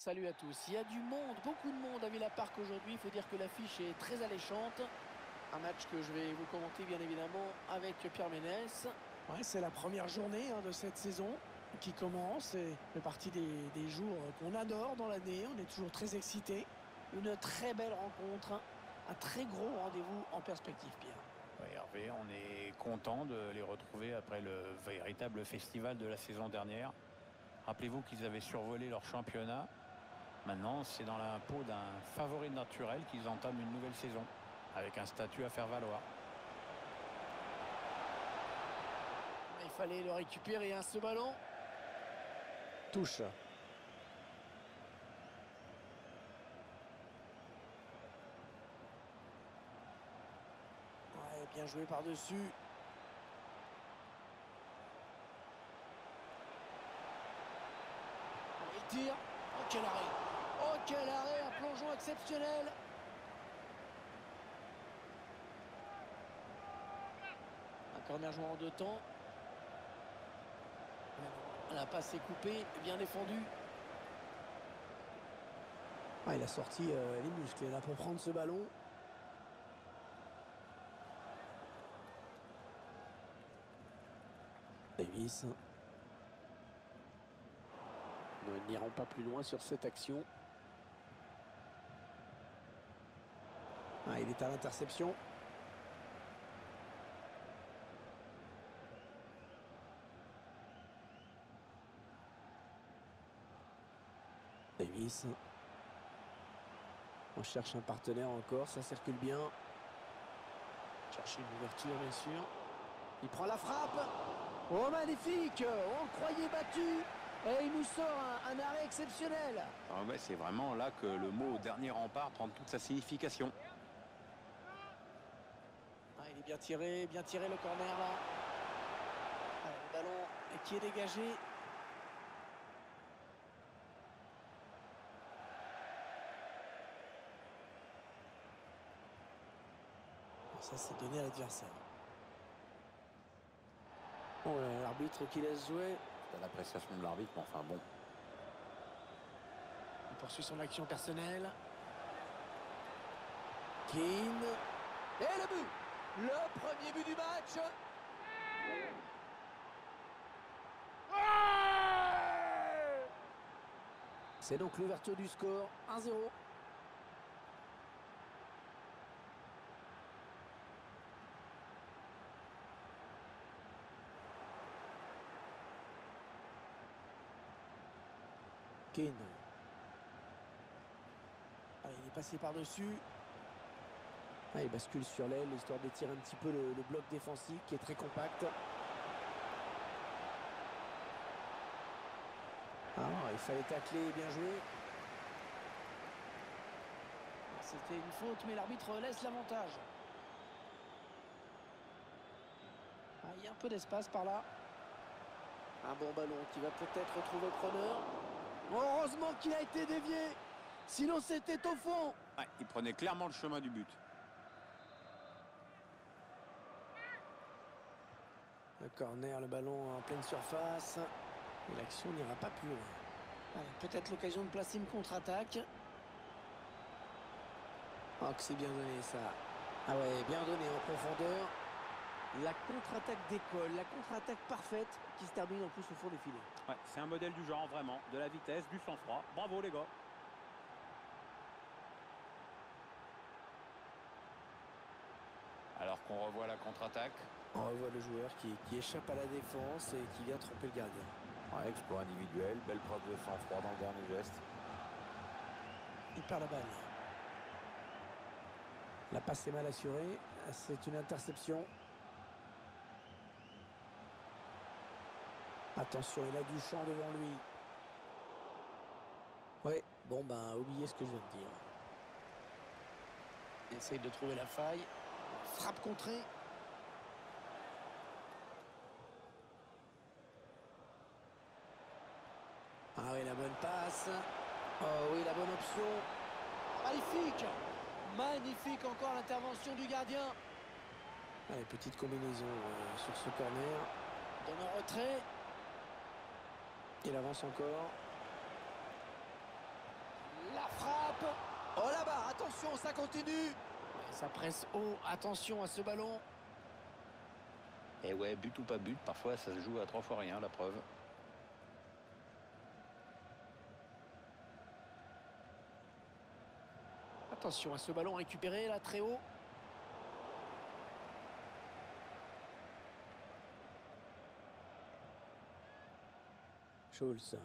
Salut à tous. Il y a du monde, beaucoup de monde à Villa Park aujourd'hui. Il faut dire que l'affiche est très alléchante. Un match que je vais vous commenter bien évidemment avec Pierre Ménès. Ouais, c'est la première journée de cette saison qui commence et fait partie des jours qu'on adore dans l'année. On est toujours très excités. Une très belle rencontre, un très gros rendez-vous en perspective, Pierre. Oui, Hervé, on est content de les retrouver après le véritable festival de la saison dernière. Rappelez-vous qu'ils avaient survolé leur championnat. Maintenant, c'est dans la peau d'un favori naturel qu'ils entament une nouvelle saison, avec un statut à faire valoir. Il fallait le récupérer, ce ballon. Touche. Ouais, bien joué par-dessus. Il tire. Oh, quel arrêt! Oh, quel arrêt! Un plongeon exceptionnel! Un corner joué en deux temps. La passe est coupée, bien défendue. Il a sorti les muscles là pour prendre ce ballon. Davis. Nous n'irons pas plus loin sur cette action. Il est à l'interception. Davis. On cherche un partenaire encore, ça circule bien. Chercher une ouverture, bien sûr. Il prend la frappe. Oh, magnifique! On le croyait battu. Et il nous sort un arrêt exceptionnel. C'est vraiment là que le mot dernier rempart prend toute sa signification. Il est bien tiré le corner là. Le ballon qui est dégagé. Ça, c'est donné à l'adversaire. Oh, l'arbitre qui laisse jouer. C'est l'appréciation de l'arbitre, mais enfin bon. Il poursuit son action personnelle. Keane. Et le but! Le premier but du match. C'est donc l'ouverture du score, 1-0. Keane. Il est passé par-dessus. Il bascule sur l'aile, histoire d'étirer un petit peu le bloc défensif qui est très compact. Il fallait tacler, bien joué. C'était une faute, mais l'arbitre laisse l'avantage. Il y a un peu d'espace par là. Un bon ballon qui va peut-être retrouver le preneur. Heureusement qu'il a été dévié. Sinon, c'était au fond. Il prenait clairement le chemin du but. Le corner, le ballon en pleine surface. Et l'action n'ira pas plus loin. Peut-être l'occasion de placer une contre-attaque. Oh, que c'est bien donné ça. Bien donné en profondeur. La contre-attaque décolle, la contre-attaque parfaite qui se termine en plus au fond des filets. C'est un modèle du genre, vraiment. De la vitesse, du sang-froid. Bravo les gars. Alors qu'on revoit la contre-attaque. On revoit le joueur qui échappe à la défense et qui vient tromper le gardien. Exploit individuel, belle preuve de sang-froid dans le dernier geste. Il perd la balle. La passe est mal assurée. C'est une interception. Attention, il a du champ devant lui. Oubliez ce que je viens de dire. Il essaye de trouver la faille. Frappe contrée. La bonne passe. La bonne option. Magnifique! Magnifique encore l'intervention du gardien. Petite combinaison sur ce corner. Donne un retrait. Il avance encore. Oh là-bas, attention, ça continue. Ça presse haut, attention à ce ballon. Et ouais, but ou pas but, parfois ça se joue à 3 fois rien, la preuve. Attention à ce ballon récupéré là très haut. Schulz.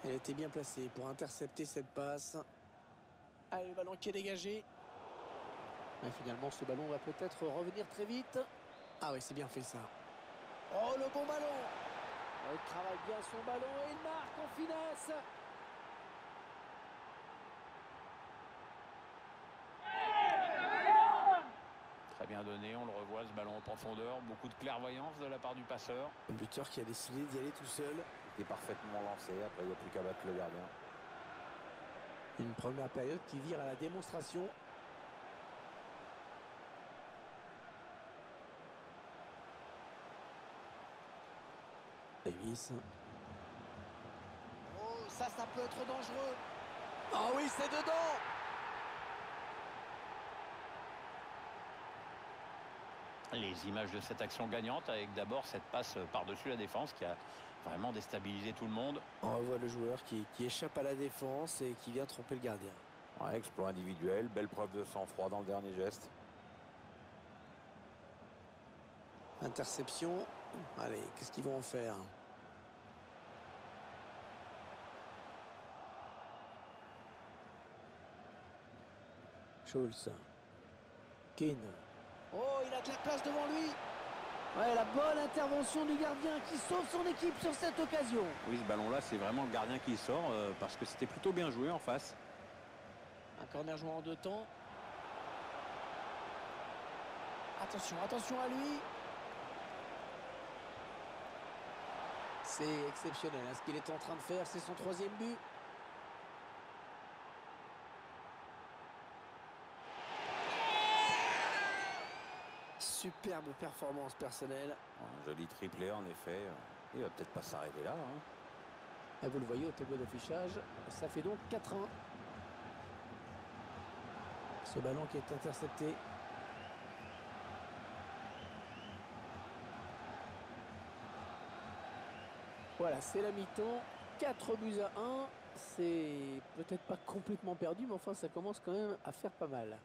Elle était bien placée pour intercepter cette passe. Allez, le ballon qui est dégagé. Et finalement, ce ballon va peut-être revenir très vite. Ah oui, c'est bien fait ça. Oh, le bon ballon. Il travaille bien son ballon et il marque en finesse. Très bien donné, on le revoit, ce ballon en profondeur. Beaucoup de clairvoyance de la part du passeur. Le buteur qui a décidé d'y aller tout seul. Il est parfaitement lancé, après il n'y a plus qu'à battre le gardien. Une première période qui vire à la démonstration. Davis. Oh, ça peut être dangereux. Ah oui, c'est dedans. Les images de cette action gagnante avec d'abord cette passe par-dessus la défense qui a vraiment déstabilisé tout le monde. On revoit le joueur qui échappe à la défense et qui vient tromper le gardien. Ouais, exploit individuel, belle preuve de sang-froid dans le dernier geste. Interception. Allez, qu'est-ce qu'ils vont en faire? Schulz. Keane. Oh, il a de la place devant lui. Ouais, la bonne intervention du gardien qui sauve son équipe sur cette occasion. Oui, ce ballon-là, c'est vraiment le gardien qui sort parce que c'était plutôt bien joué en face. Un corner joué en 2 temps. Attention, attention à lui. C'est exceptionnel hein, ce qu'il est en train de faire. C'est son 3e but. Superbe performance personnelle. Un joli triplé en effet. Il va peut-être pas s'arrêter là. Hein. Et vous le voyez au tableau d'affichage. Ça fait donc 4-1. Ce ballon qui est intercepté. Voilà, c'est la mi-temps. 4 buts à 1. C'est peut-être pas complètement perdu, mais enfin ça commence quand même à faire pas mal.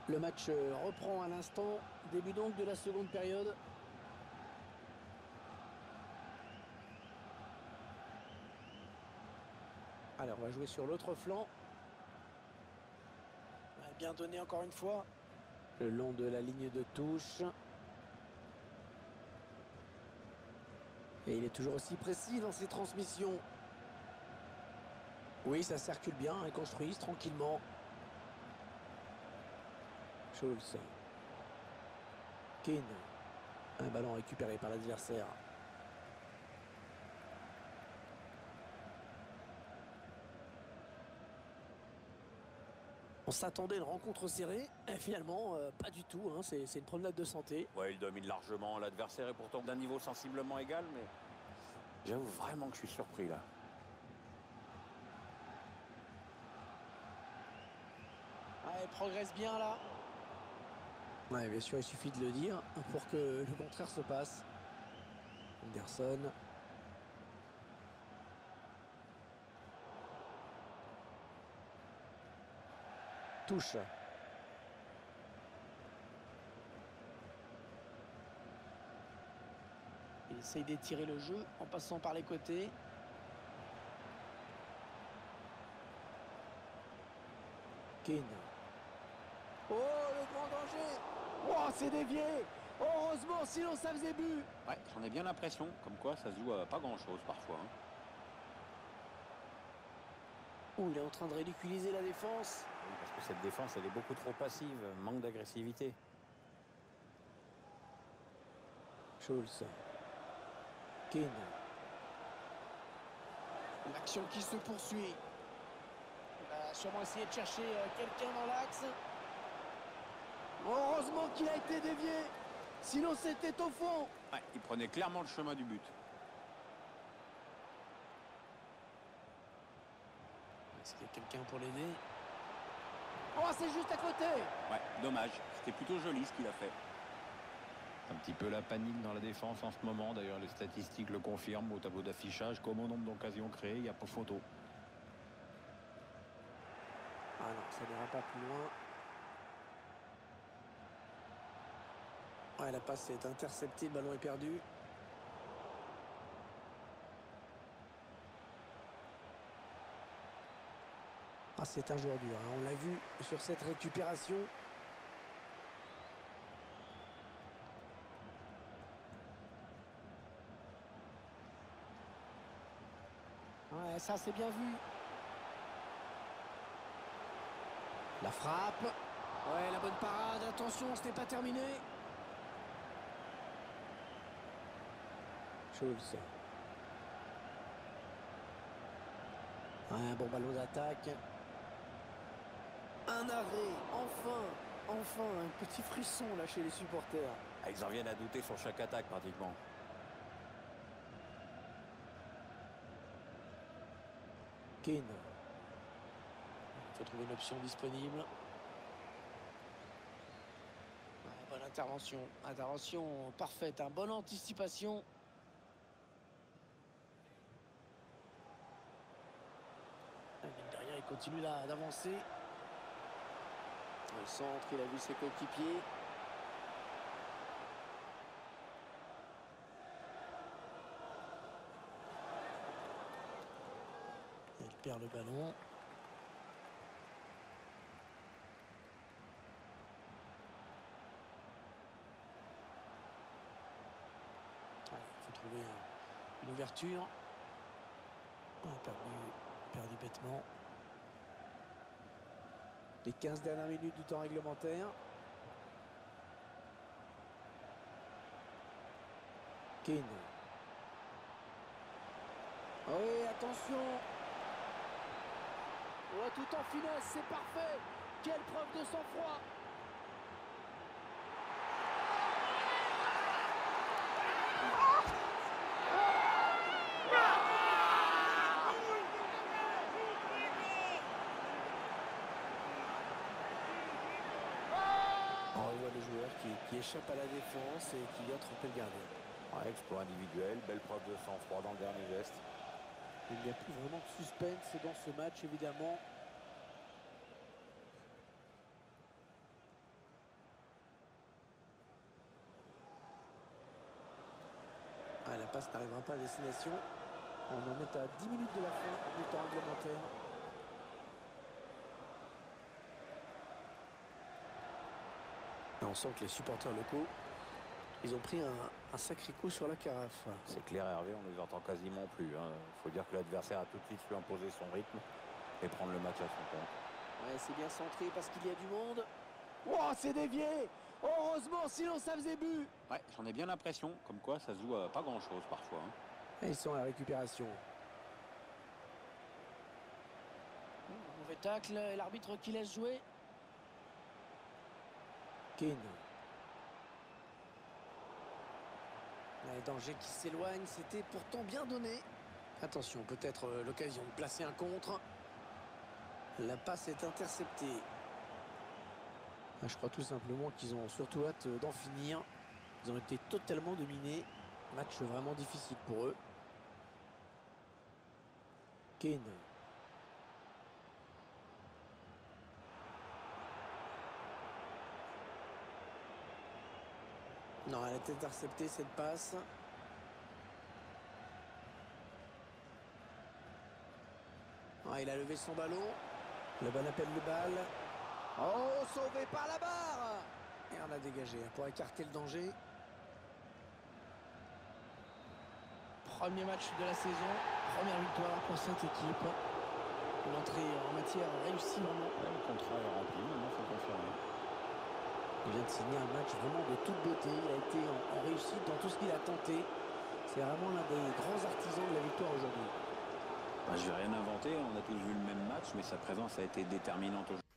Le match reprend à l'instant. Début donc de la seconde période. Alors on va jouer sur l'autre flanc. Bien donné encore une fois. Le long de la ligne de touche. Et il est toujours aussi précis dans ses transmissions. Oui, ça circule bien et construise tranquillement. Schulz. Keane. Un ballon récupéré par l'adversaire. On s'attendait à une rencontre serrée, et finalement, pas du tout. Hein. C'est une promenade de santé. Ouais, il domine largement. L'adversaire est pourtant d'un niveau sensiblement égal, mais j'avoue vraiment que je suis surpris là. Ah, il progresse bien là. Ouais, bien sûr, il suffit de le dire pour que le contraire se passe. Anderson. touche. Il essaye d'étirer le jeu en passant par les côtés. Keane. Oh, le grand danger! Oh, c'est dévié! Heureusement, sinon ça faisait but! Ouais, j'en ai bien l'impression, comme quoi ça se joue à pas grand-chose parfois. Hein. Oh, il est en train de ridiculiser la défense. Oui, parce que cette défense, elle est beaucoup trop passive, manque d'agressivité. Schulz. Keane. L'action qui se poursuit. Il va sûrement essayer de chercher quelqu'un dans l'axe. Heureusement qu'il a été dévié. Sinon, c'était au fond. Ouais, il prenait clairement le chemin du but. Est-ce qu'il y a quelqu'un pour l'aider? Oh, c'est juste à côté. Ouais, dommage. C'était plutôt joli ce qu'il a fait. Un petit peu la panique dans la défense en ce moment. D'ailleurs, les statistiques le confirment au tableau d'affichage. Comme au nombre d'occasions créées, il n'y a pas photo. Ah non, ça n'ira pas plus loin. Ouais, la passe est interceptée, le ballon est perdu. Ah, c'est un joueur dur, hein. On l'a vu sur cette récupération. Ouais, ça c'est bien vu. La frappe. Ouais, la bonne parade. Attention, ce n'est pas terminé. Schulz. Un bon ballon d'attaque. Un arrêt. Enfin, un petit frisson là chez les supporters. Ah, ils en viennent à douter sur chaque attaque pratiquement. Keane. Il faut trouver une option disponible. Ouais, bonne intervention. Intervention parfaite. Bonne anticipation. Derrière, il continue d'avancer. Le centre, il a vu ses coéquipiers. Il perd le ballon. Il faut trouver une ouverture. Perdu bêtement. Les 15 dernières minutes du temps réglementaire. Keane. Oui, attention. Oh, tout en finesse, c'est parfait. Quelle preuve de sang-froid. On voit des joueurs qui échappent à la défense et qui viennent tromper le gardien. Ouais, exploit individuel, belle preuve de sang-froid dans le dernier geste. Il n'y a plus vraiment de suspense dans ce match, évidemment. Ah, la passe n'arrivera pas à destination. On en est à 10 minutes de la fin du temps réglementaire. On sent que les supporters locaux, ils ont pris un sacré coup sur la carafe. C'est clair, Hervé, on ne les entend quasiment plus. Il faut dire que l'adversaire a tout de suite su imposer son rythme et prendre le match à son compte. Ouais, c'est bien centré parce qu'il y a du monde. Oh, c'est dévié. Heureusement, sinon ça faisait but. Ouais, j'en ai bien l'impression, comme quoi ça se joue à pas grand-chose parfois. Hein. Et ils sont à la récupération. Mauvais tacle et l'arbitre qui laisse jouer. Keane. Les dangers qui s'éloignent, c'était pourtant bien donné. Attention, peut-être l'occasion de placer un contre. La passe est interceptée. Je crois tout simplement qu'ils ont surtout hâte d'en finir. Ils ont été totalement dominés. Match vraiment difficile pour eux. Keane. Non, elle a été interceptée cette passe. Ah, il a levé son ballon. Le bon appel de balle. Oh, sauvé par la barre. Et on a dégagé pour écarter le danger. Premier match de la saison, première victoire pour cette équipe. L'entrée en matière réussie vraiment. Le contrat est rempli, maintenant il faut confirmer. Il vient de signer un match vraiment de toute beauté. Il a été en réussite dans tout ce qu'il a tenté. C'est vraiment l'un des grands artisans de la victoire aujourd'hui. Je vais rien inventer, on a tous vu le même match, mais sa présence a été déterminante aujourd'hui.